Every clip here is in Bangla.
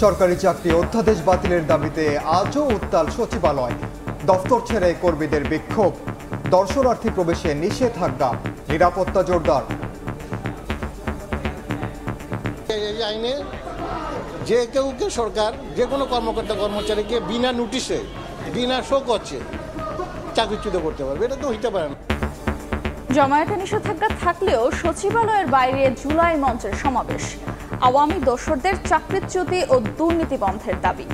সরকারি চাকরি অধ্যাদেশ বাতিলের দাবিতে আজও উত্তাল সচিবালয়। দফতর ছেড়ে কর্মীদের বিক্ষোভ। দর্শনার্থী প্রবেশে নিষেধাজ্ঞা, নিরাপত্তা জোরদার। এই আইনে যে কেউ সরকার যে কোনো কর্মকর্তা কর্মচারীকে বিনা নোটিশে বিনা শোকছে চাকরিচ্যুত করতে পারবে, এটা তো হইতে পারে না। জামায়াতে নিষেধাজ্ঞা থাকলেও সচিবালয়ের বাইরে জুলাই মঞ্চের সমাবেশ। আওয়ামী দোসরদের চাকরিচ্যুতি ও দুর্নীতি বন্ধের দাবি।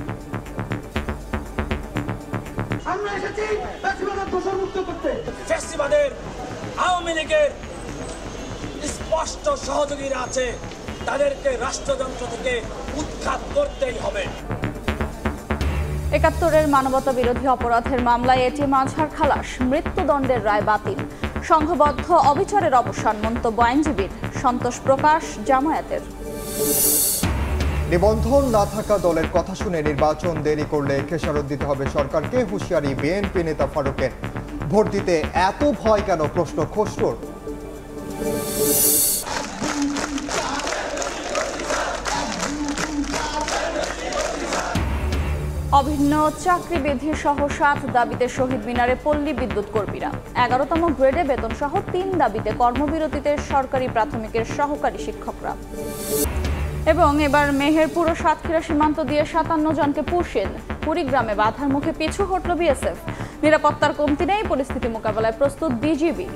ফ্যাসিবাদের আওয়ামী লীগের স্পষ্ট সহযোগীরা আছে, তাদেরকে রাষ্ট্রযন্ত্র থেকে উৎখাত করতেই হবে। ৭১-এর মানবতা বিরোধী অপরাধের মামলায় এটিএম আজহার খালাস, মৃত্যুদণ্ডের রায় বাতিল। সংঘবদ্ধ অবিচারের অবসান মন্তব্য আইনজীবীর। সন্তোষ প্রকাশ জামায়াতের। নিবন্ধন না থাকা দলের কথা শুনে নির্বাচন দেরি করলে খেসারত দিতে হবে সরকারকে, হুঁশিয়ারি বিএনপি নেতা ফারুকের। ভোট দিতে এত ভয় কেন, প্রশ্ন খসরুর। অভিন্ন চাকরি বিধি সহ ৭ দাবিতে শহীদ মিনারে পল্লী বিদ্যুৎ কর্মীরা। ১১তম গ্রেডে বেতন সহ ৩ দাবিতে কর্মবিরতিতে সরকারি প্রাথমিকের সহকারী শিক্ষকরা। এবং এবার মেহেরপুর ও সাতক্ষীরা সীমান্ত দিয়ে ৫৭ জনকে পুশিল। কুড়িগ্রামে বাধার মুখে পিছু হটল বিএসএফ। নিরাপত্তার কমতি নেই, পরিস্থিতি মোকাবেলায় প্রস্তুত বিজিবি।